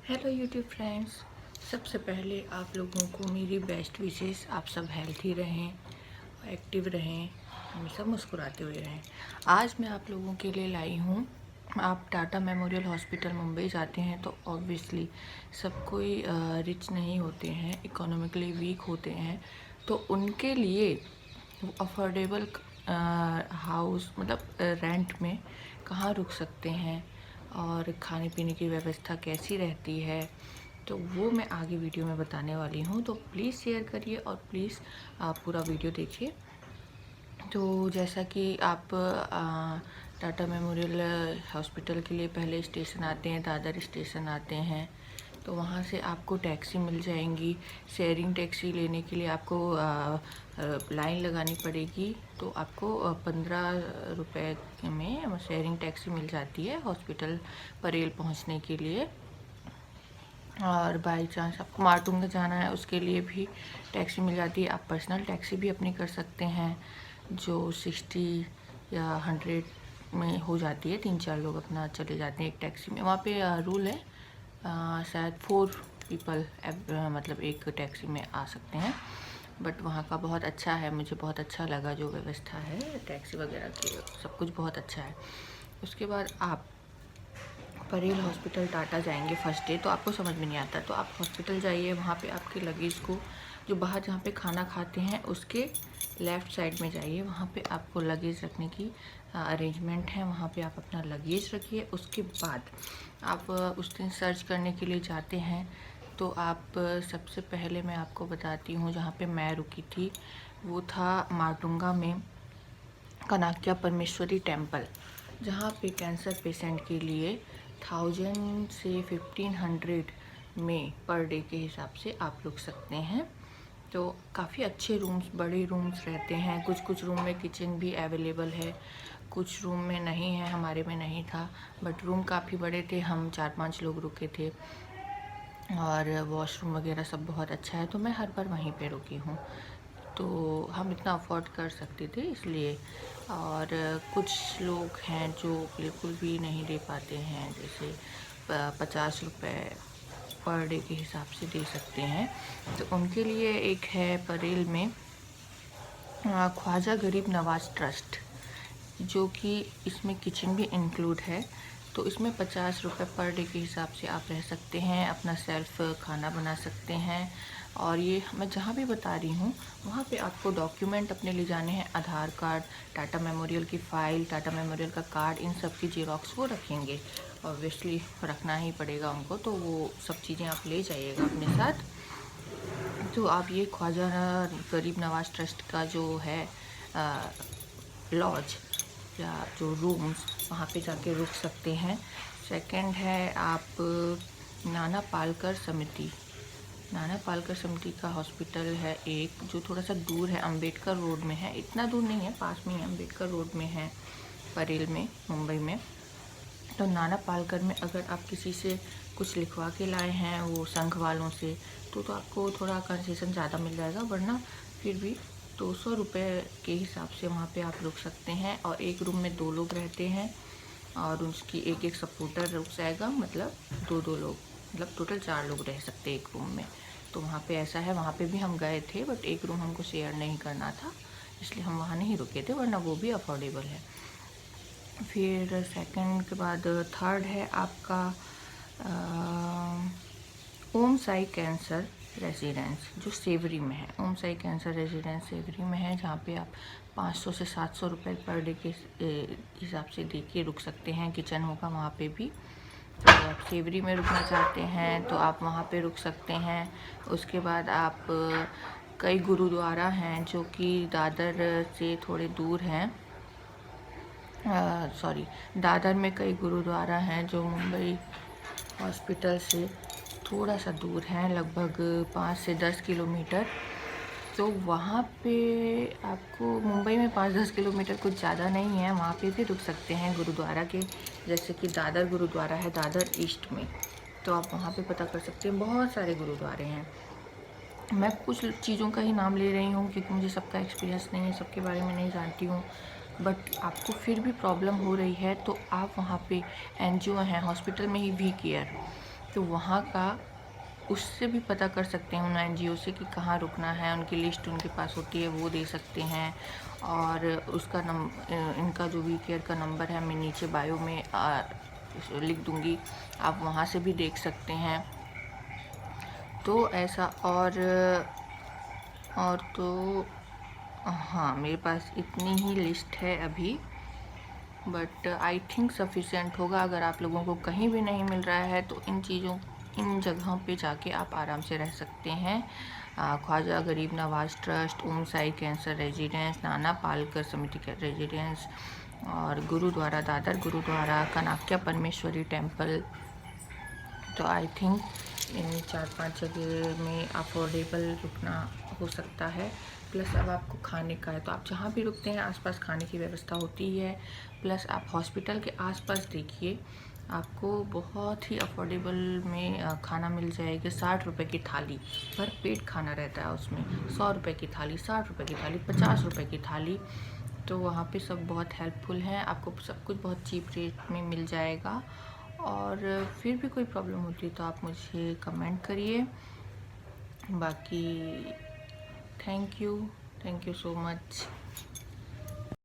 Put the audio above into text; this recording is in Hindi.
Hello YouTube friends. सबसे पहले आप लोगों को मेरी बेस्ट विशेस। आप सब हेल्थी रहें, एक्टिव रहें, हमेशा मुस्कुराते हुए रहें। आज मैं आप लोगों के लिए लाई हूँ, आप टाटा मेमोरियल हॉस्पिटल मुंबई जाते हैं तो ऑब्वियसली सब कोई रिच नहीं होते हैं, इकोनॉमिकली वीक होते हैं, तो उनके लिए अफोर्डेबल हाउस मतलब रेंट में कहाँ रुक सकते हैं और खाने पीने की व्यवस्था कैसी रहती है, तो वो मैं आगे वीडियो में बताने वाली हूँ। तो प्लीज़ शेयर करिए और प्लीज़ आप पूरा वीडियो देखिए। तो जैसा कि आप टाटा मेमोरियल हॉस्पिटल के लिए पहले स्टेशन आते हैं, दादर स्टेशन आते हैं, तो वहाँ से आपको टैक्सी मिल जाएंगी। शेयरिंग टैक्सी लेने के लिए आपको लाइन लगानी पड़ेगी, तो आपको 15 रुपये में शेयरिंग टैक्सी मिल जाती है हॉस्पिटल परेल पहुँचने के लिए। और बाई चांस आपको मारटूंगा जाना है उसके लिए भी टैक्सी मिल जाती है। आप पर्सनल टैक्सी भी अपनी कर सकते हैं जो 60 या 100 में हो जाती है। 3-4 लोग अपना चले जाते हैं एक टैक्सी में। वहाँ पे रूल है शायद 4 पीपल मतलब एक टैक्सी में आ सकते हैं, बट वहाँ का बहुत अच्छा है, मुझे बहुत अच्छा लगा जो व्यवस्था है टैक्सी वगैरह की, सब कुछ बहुत अच्छा है। उसके बाद आप परेल हॉस्पिटल टाटा जाएंगे फर्स्ट डे, तो आपको समझ में नहीं आता, तो आप हॉस्पिटल जाइए। वहाँ पे आपके लगेज को, जो बाहर जहाँ पे खाना खाते हैं उसके लेफ़्ट साइड में जाइए, वहाँ पे आपको लगेज रखने की अरेंजमेंट है। वहाँ पे आप अपना लगेज रखिए। उसके बाद आप उस दिन सर्च करने के लिए जाते हैं, तो आप सबसे पहले मैं आपको बताती हूँ जहाँ पे मैं रुकी थी, वो था माटुंगा में कनाक्या परमेश्वरी टेम्पल, जहाँ पे कैंसर पेशेंट के लिए 1000 से 1500 में पर डे के हिसाब से आप रुक सकते हैं। तो काफ़ी अच्छे रूम्स, बड़े रूम्स रहते हैं। कुछ कुछ रूम में किचन भी अवेलेबल है, कुछ रूम में नहीं है, हमारे में नहीं था, बट रूम काफ़ी बड़े थे। हम 4-5 लोग रुके थे और वॉशरूम वगैरह सब बहुत अच्छा है, तो मैं हर बार वहीं पे रुकी हूँ। तो हम इतना अफोर्ड कर सकते थे इसलिए। और कुछ लोग हैं जो बिल्कुल भी नहीं दे पाते हैं, जैसे 50 रुपये पर डे के हिसाब से दे सकते हैं, तो उनके लिए एक है परेल में ख्वाजा गरीब नवाज ट्रस्ट, जो कि इसमें किचन भी इंक्लूड है। तो इसमें 50 रुपये पर डे के हिसाब से आप रह सकते हैं, अपना सेल्फ खाना बना सकते हैं। और ये मैं जहाँ भी बता रही हूँ वहाँ पे आपको डॉक्यूमेंट अपने ले जाने हैं, आधार कार्ड, टाटा मेमोरियल की फ़ाइल, टाटा मेमोरियल का कार्ड, इन सब की जेरोक्स वो रखेंगे। ऑब्वियसली रखना ही पड़ेगा उनको, तो वो सब चीज़ें आप ले जाइएगा अपने साथ। तो आप ये ख्वाजा गरीब नवाज ट्रस्ट का जो है लॉज या जो रूम्स, वहाँ पे जाके रुक सकते हैं। सेकंड है आप नाना पालकर समिति, नाना पालकर समिति का हॉस्पिटल है एक, जो थोड़ा सा दूर है, अंबेडकर रोड में है। इतना दूर नहीं है, पास में ही अंबेडकर रोड में है, परेल में, मुंबई में। तो नाना पालकर में अगर आप किसी से कुछ लिखवा के लाए हैं वो संघ वालों से, तो आपको थोड़ा कंसेशन ज़्यादा मिल जाएगा, वरना फिर भी 200 रुपये के हिसाब से वहाँ पे आप रुक सकते हैं। और एक रूम में 2 लोग रहते हैं और उसकी एक सपोर्टर रुक जाएगा, मतलब 2-2 लोग, मतलब टोटल 4 लोग रह सकते हैं एक रूम में। तो वहाँ पे ऐसा है, वहाँ पे भी हम गए थे, बट एक रूम हमको शेयर नहीं करना था, इसलिए हम वहाँ नहीं रुके थे, वरना वो भी अफोर्डेबल है। फिर सेकंड के बाद थर्ड है आपका ओम साई कैंसर रेजिडेंस, जो सेवरी में है। ओम साई कैंसर रेजिडेंस सेवरी में है, जहाँ पे आप 500 से 700 रुपये पर डे के हिसाब से दे के रुक सकते हैं। किचन होगा वहाँ पे भी। तो आप सेवरी में रुकना चाहते हैं तो आप वहाँ पे रुक सकते हैं। उसके बाद आप कई गुरुद्वारा हैं जो कि दादर से थोड़े दूर हैं, दादर में कई गुरुद्वारा हैं जो मुंबई हॉस्पिटल से थोड़ा सा दूर हैं, लगभग 5 से 10 किलोमीटर। तो वहाँ पे आपको, मुंबई में 5-10 किलोमीटर कुछ ज़्यादा नहीं है, वहाँ पे भी रुक सकते हैं गुरुद्वारा के। जैसे कि दादर गुरुद्वारा है दादर ईस्ट में, तो आप वहाँ पे पता कर सकते हैं। बहुत सारे गुरुद्वारे हैं, मैं कुछ चीज़ों का ही नाम ले रही हूँ क्योंकि मुझे सबका एक्सपीरियंस नहीं है, सबके बारे में नहीं जानती हूँ। बट आपको फिर भी प्रॉब्लम हो रही है तो आप वहाँ पे NGO हैं, हॉस्पिटल में ही वी केयर, तो वहाँ का उससे भी पता कर सकते हैं उन एनजीओ से कि कहाँ रुकना है। उनकी लिस्ट उनके पास होती है, वो दे सकते हैं। और उसका इनका जो वी केयर का नंबर है मैं नीचे बायो में लिख दूँगी, आप वहाँ से भी देख सकते हैं। तो ऐसा और तो हाँ, मेरे पास इतनी ही लिस्ट है अभी, बट आई थिंक सफिशिएंट होगा। अगर आप लोगों को कहीं भी नहीं मिल रहा है तो इन जगहों पे जाके आप आराम से रह सकते हैं। ख्वाजा गरीब नवाज ट्रस्ट, ओम साई कैंसर रेजिडेंस, नाना पालकर समिति रेजिडेंस और गुरुद्वारा दादर गुरुद्वारा, कनाक्या परमेश्वरी टेम्पल। तो आई थिंक इन 4-5 जगह में अफोर्डेबल रुकना हो सकता है। प्लस अब आपको खाने का है तो आप जहाँ भी रुकते हैं आसपास खाने की व्यवस्था होती है। प्लस आप हॉस्पिटल के आसपास देखिए, आपको बहुत ही अफोर्डेबल में खाना मिल जाएगा। 60 रुपये की थाली, भर पेट खाना रहता है उसमें। 100 रुपये की थाली, 60 रुपये की थाली, 50 रुपये की थाली। तो वहाँ पे सब बहुत हेल्पफुल हैं, आपको सब कुछ बहुत चीप रेट में मिल जाएगा। और फिर भी कोई प्रॉब्लम होती है तो आप मुझे कमेंट करिए। बाकी थैंक यू सो मच।